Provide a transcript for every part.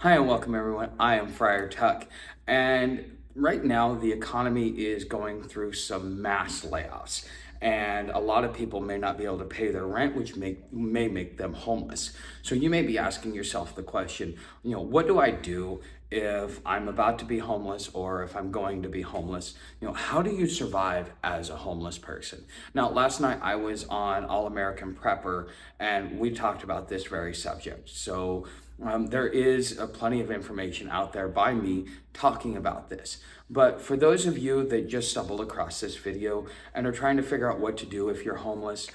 Hi and welcome everyone. I am Friar Tuck, and right now the economy is going through some mass layoffs, and a lot of people may not be able to pay their rent, which may make them homeless. So you may be asking yourself the question, what do I do if I'm about to be homeless or if I'm going to be homeless? How do you survive as a homeless person? Now, last night I was on All American Prepper, and we talked about this very subject. So there is plenty of information out there by me talking about this. But for those of you that just stumbled across this video and are trying to figure out what to do if you're homeless,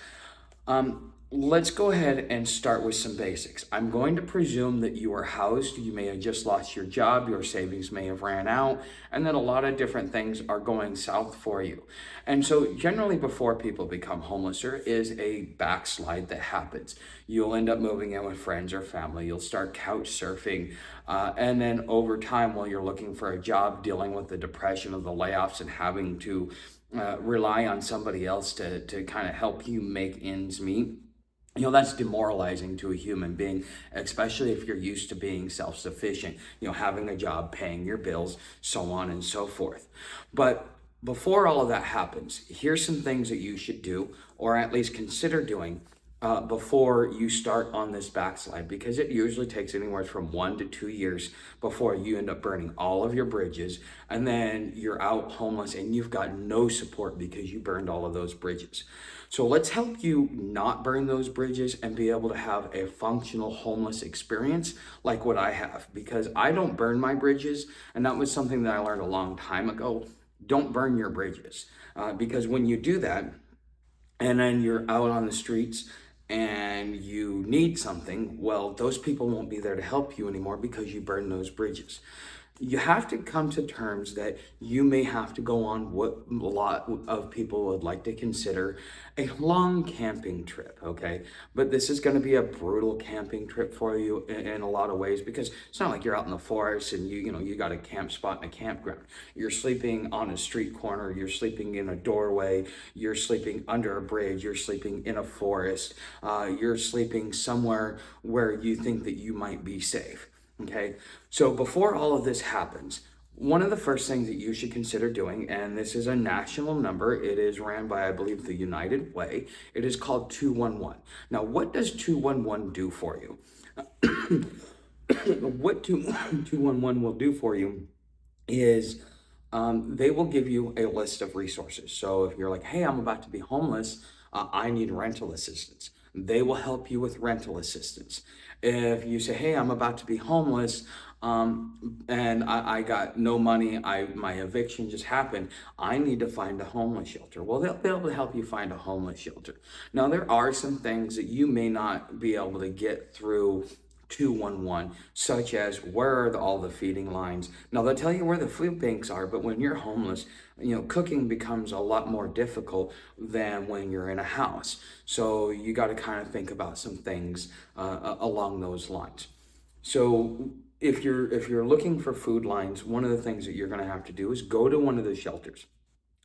let's go ahead and start with some basics. I'm going to presume that you are housed. You may have just lost your job, your savings may have ran out, and then a lot of different things are going south for you. And so generally before people become homeless, there is a backslide that happens. You'll end up moving in with friends or family. You'll start couch surfing. And then over time, while you're looking for a job, dealing with the depression of the layoffs and having to rely on somebody else to kind of help you make ends meet, that's demoralizing to a human being, especially if you're used to being self-sufficient, having a job, paying your bills, so on and so forth. But before all of that happens, here's some things that you should do, or at least consider doing, before you start on this backslide, because it usually takes anywhere from 1 to 2 years before you end up burning all of your bridges, and then you're out homeless and you've got no support because you burned all of those bridges. So let's help you not burn those bridges and be able to have a functional homeless experience like what I have, because I don't burn my bridges, and that was something that I learned a long time ago. Don't burn your bridges, because when you do that, and then you're out on the streets and you need something, well, those people won't be there to help you anymore because you burned those bridges. You have to come to terms that you may have to go on what a lot of people would like to consider a long camping trip, okay? But this is going to be a brutal camping trip for you in a lot of ways, because it's not like you're out in the forest and you got a camp spot in a campground. You're sleeping on a street corner, you're sleeping in a doorway, you're sleeping under a bridge, you're sleeping in a forest, you're sleeping somewhere where you think that you might be safe. Okay, so before all of this happens, one of the first things that you should consider doing, and this is a national number, it is ran by, I believe, the United Way. It is called 211. Now, what does 211 do for you? What 211 will do for you is they will give you a list of resources. So if you're like, hey, I'm about to be homeless, I need rental assistance, they will help you with rental assistance. If you say, hey, I'm about to be homeless, and I got no money, my eviction just happened, I need to find a homeless shelter. Well, they'll be able to help you find a homeless shelter. Now, there are some things that you may not be able to get through 211, such as where are all the feeding lines. Now, they'll tell you where the food banks are, but when you're homeless, cooking becomes a lot more difficult than when you're in a house. So you got to kind of think about some things along those lines. So if you're looking for food lines, one of the things that you're going to have to do is go to one of the shelters.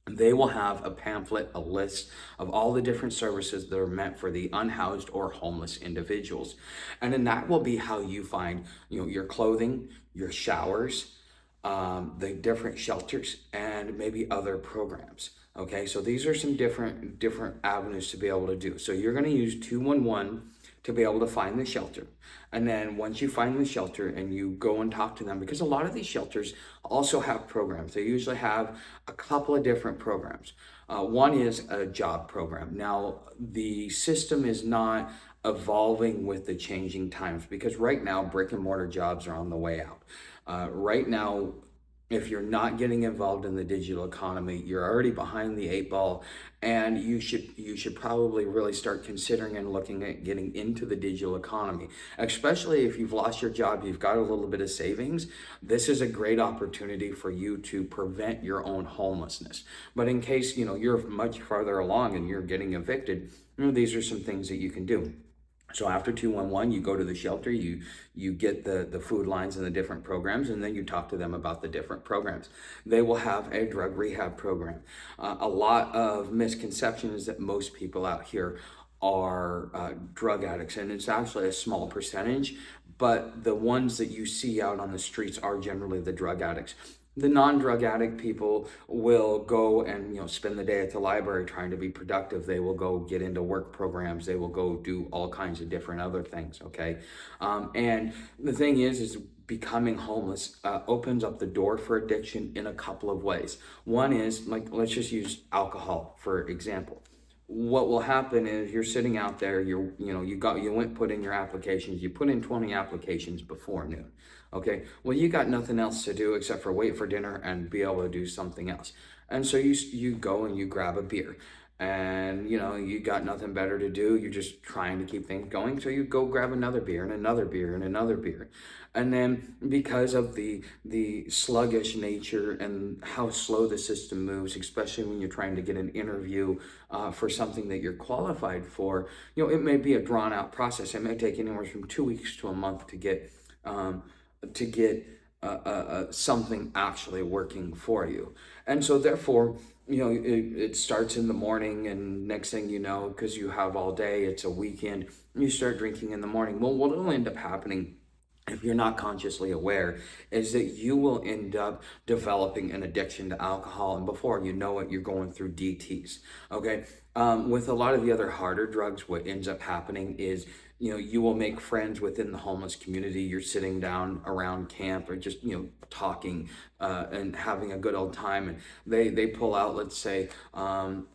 They will have a pamphlet, a list of all the different services that are meant for the unhoused or homeless individuals. And then that will be how you find, your clothing, your showers, the different shelters, and maybe other programs. Okay, so these are some different avenues to be able to do. So you're going to use 211 to be able to find the shelter. And then once you find the shelter and you go and talk to them, because a lot of these shelters also have programs. They usually have a couple of different programs. One is a job program. Now, the system is not evolving with the changing times, because right now brick and mortar jobs are on the way out. Right now, if you're not getting involved in the digital economy, you're already behind the eight ball, and you should probably really start considering and looking at getting into the digital economy. Especially if you've lost your job, you've got a little bit of savings. This is a great opportunity for you to prevent your own homelessness. But in case you're much farther along and you're getting evicted, these are some things that you can do. So after 211, you go to the shelter, you get the food lines and the different programs, and then you talk to them about the different programs. They will have a drug rehab program. A lot of misconception is that most people out here are drug addicts, and it's actually a small percentage, but the ones that you see out on the streets are generally the drug addicts. The non-drug addict people will go and spend the day at the library trying to be productive. They will go get into work programs. They will go do all kinds of different other things. Okay, and the thing is becoming homeless opens up the door for addiction in a couple of ways. One is, like, let's just use alcohol for example. What will happen is you're sitting out there, you went put in your applications, you put in 20 applications before noon. Okay, well, you got nothing else to do except for wait for dinner and be able to do something else. And so you go and you grab a beer, and you got nothing better to do, you're just trying to keep things going, so you go grab another beer and another beer and another beer. And then, because of the sluggish nature and how slow the system moves, especially when you're trying to get an interview for something that you're qualified for, it may be a drawn out process. It may take anywhere from 2 weeks to a month to get um, something actually working for you. And so therefore, it starts in the morning, and next thing you know, because you have all day, it's a weekend, you start drinking in the morning. Well, what will end up happening, if you're not consciously aware, is that you will end up developing an addiction to alcohol, and before you know it, you're going through DTs. Okay, with a lot of the other harder drugs, what ends up happening is, you will make friends within the homeless community. You're sitting down around camp, or just talking and having a good old time, and they pull out, let's say,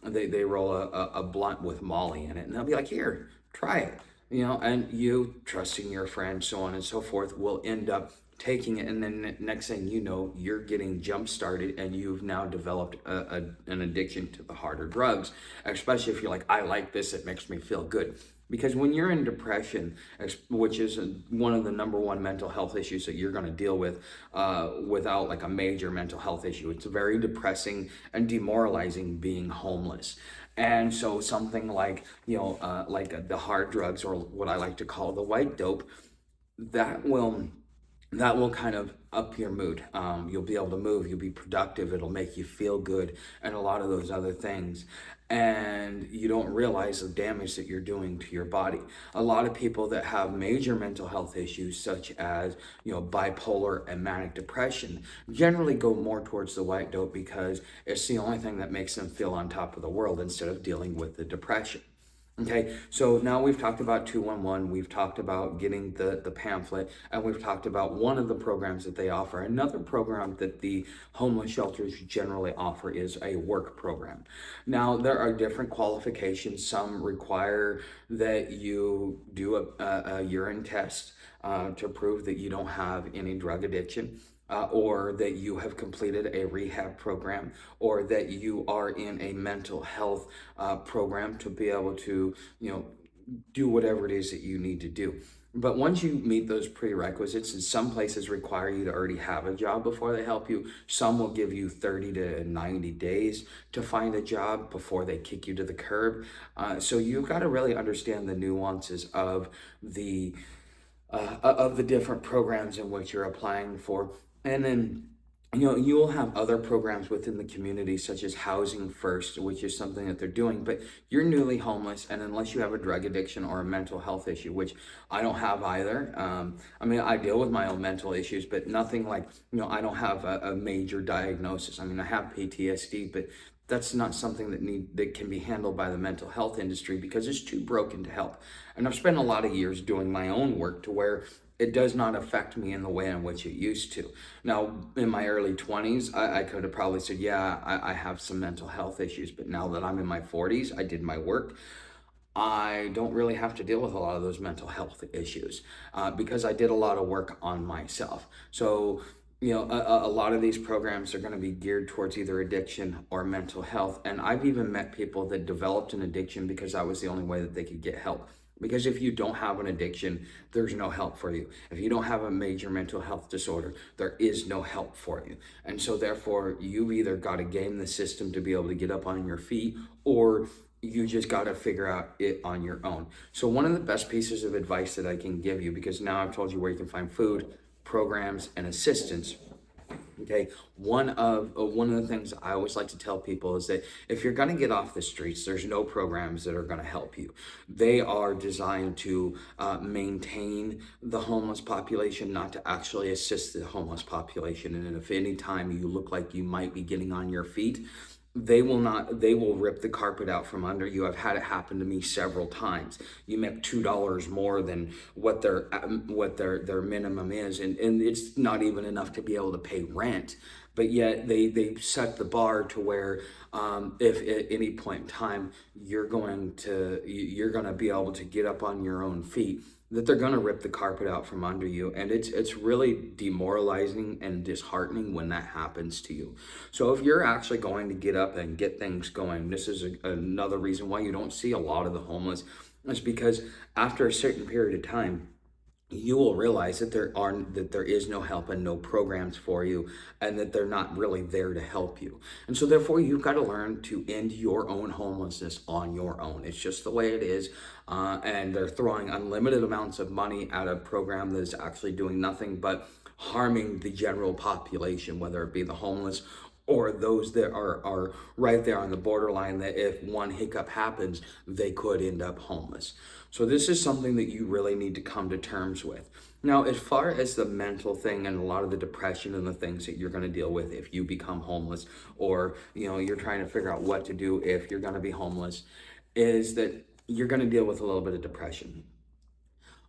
they roll a blunt with Molly in it, and they'll be like, here, try it. And you, trusting your friend, so on and so forth, will end up taking it, and then next thing you know, you're getting jump started, and you've now developed an addiction to the harder drugs, especially if you're like, I like this, it makes me feel good. Because when you're in depression, which is one of the number one mental health issues that you're going to deal with, without like a major mental health issue, it's very depressing and demoralizing being homeless. And so something like, the hard drugs, or what I like to call the white dope, that will kind of up your mood. You'll be able to move, you'll be productive, it'll make you feel good, and a lot of those other things. And you don't realize the damage that you're doing to your body. A lot of people that have major mental health issues, such as, bipolar and manic depression, generally go more towards the white dope because it's the only thing that makes them feel on top of the world instead of dealing with the depression. Okay, so now we've talked about 211, we've talked about getting the pamphlet, and we've talked about one of the programs that they offer. Another program that the homeless shelters generally offer is a work program. Now, there are different qualifications. Some require that you do a urine test to prove that you don't have any drug addiction. Or that you have completed a rehab program, or that you are in a mental health program to be able to, do whatever it is that you need to do. But once you meet those prerequisites, and some places require you to already have a job before they help you, some will give you 30 to 90 days to find a job before they kick you to the curb. So you've got to really understand the nuances of the different programs in which you're applying for. And then, you will have other programs within the community, such as Housing First, which is something that they're doing. But you're newly homeless, and unless you have a drug addiction or a mental health issue, which I don't have either. I mean, I deal with my own mental issues, but nothing like, I don't have a major diagnosis. I mean, I have PTSD, but that's not something that can be handled by the mental health industry because it's too broken to help. And I've spent a lot of years doing my own work to where it does not affect me in the way in which it used to. Now, in my early 20s, I could have probably said, yeah, I have some mental health issues. But now that I'm in my 40s, I did my work. I don't really have to deal with a lot of those mental health issues because I did a lot of work on myself. So, a lot of these programs are going to be geared towards either addiction or mental health. And I've even met people that developed an addiction because that was the only way that they could get help. Because if you don't have an addiction, there's no help for you. If you don't have a major mental health disorder, there is no help for you. And so therefore, you've either got to game the system to be able to get up on your feet, or you just got to figure out it on your own. So one of the best pieces of advice that I can give you, because now I've told you where you can find food, programs, and assistance, Okay, one of the things I always like to tell people is that if you're going to get off the streets, there's no programs that are going to help you. They are designed to maintain the homeless population, not to actually assist the homeless population. And if any time you look like you might be getting on your feet, they will rip the carpet out from under you. I've had it happen to me several times. You make $2 more than what their minimum is, and it's not even enough to be able to pay rent. But yet they set the bar to where if at any point in time you're going to be able to get up on your own feet, that they're going to rip the carpet out from under you, and it's really demoralizing and disheartening when that happens to you. So if you're actually going to get up and get things going, this is another reason why you don't see a lot of the homeless, is because after a certain period of time you will realize that there is no help and no programs for you, and that they're not really there to help you. And so therefore you've got to learn to end your own homelessness on your own. It's just the way it is. And they're throwing unlimited amounts of money at a program that is actually doing nothing but harming the general population, whether it be the homeless or those that are right there on the borderline, that if one hiccup happens, they could end up homeless. So this is something that you really need to come to terms with. Now, as far as the mental thing and a lot of the depression and the things that you're going to deal with if you become homeless, or you're trying to figure out what to do if you're going to be homeless, is that you're going to deal with a little bit of depression.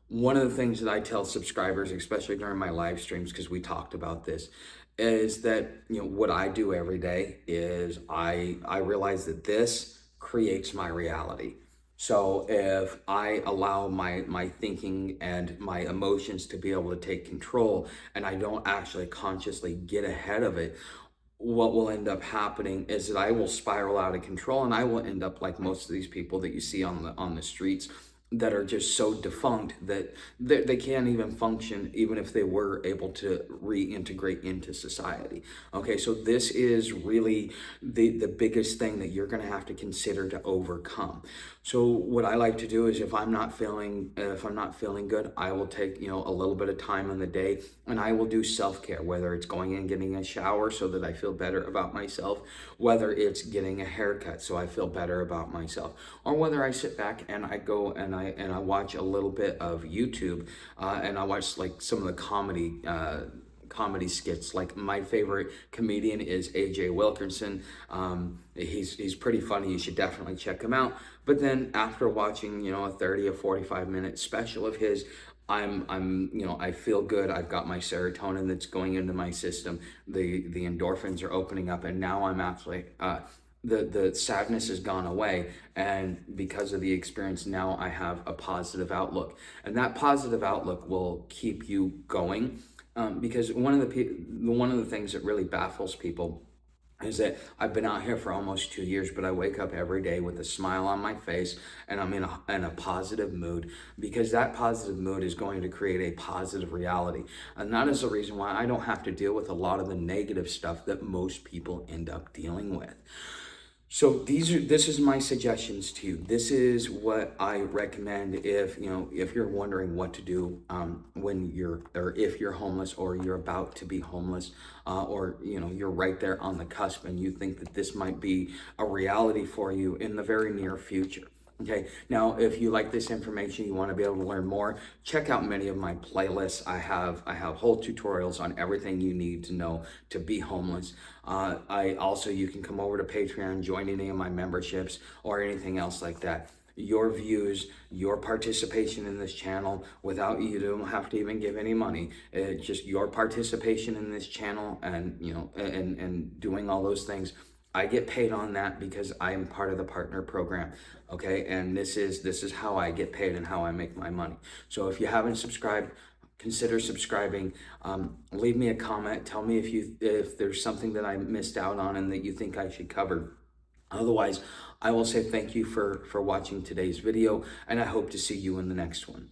One of the things that I tell subscribers, especially during my live streams, because we talked about this, is that what I do every day is I realize that this creates my reality. So if I allow my thinking and my emotions to be able to take control, and I don't actually consciously get ahead of it, what will end up happening is that I will spiral out of control, and I will end up like most of these people that you see on the streets that are just so defunct that they can't even function, even if they were able to reintegrate into society. Okay, so this is really the biggest thing that you're going to have to consider to overcome. So what I like to do is if I'm not feeling good, I will take a little bit of time in the day, and I will do self-care, whether it's going in and getting a shower so that I feel better about myself, whether it's getting a haircut so I feel better about myself, or whether I sit back and I go and I watch a little bit of YouTube, and I watch like some of the comedy skits. Like my favorite comedian is AJ Wilkerson. He's pretty funny. You should definitely check him out. But then after watching a 30 or 45 minute special of his, I feel good. I've got my serotonin that's going into my system. The endorphins are opening up, and now I'm actually the sadness has gone away, and because of the experience, now I have a positive outlook, and that positive outlook will keep you going. Because one of the things that really baffles people is that I've been out here for almost 2 years, but I wake up every day with a smile on my face, and I'm in a positive mood, because that positive mood is going to create a positive reality. And that is the reason why I don't have to deal with a lot of the negative stuff that most people end up dealing with. So this is my suggestions to you. This is what I recommend if you're wondering what to do if you're homeless, or you're about to be homeless, or you're right there on the cusp and you think that this might be a reality for you in the very near future. Okay, now if you like this information, you want to be able to learn more, check out many of my playlists. I have whole tutorials on everything you need to know to be homeless. You can come over to Patreon, join any of my memberships, or anything else like that. Your views, your participation in this channel, without you don't have to even give any money. It's just your participation in this channel, and and doing all those things. I get paid on that because I am part of the partner program, okay? And this is how I get paid and how I make my money. So if you haven't subscribed, consider subscribing. Leave me a comment. Tell me if there's something that I missed out on and that you think I should cover. Otherwise, I will say thank you for watching today's video, and I hope to see you in the next one.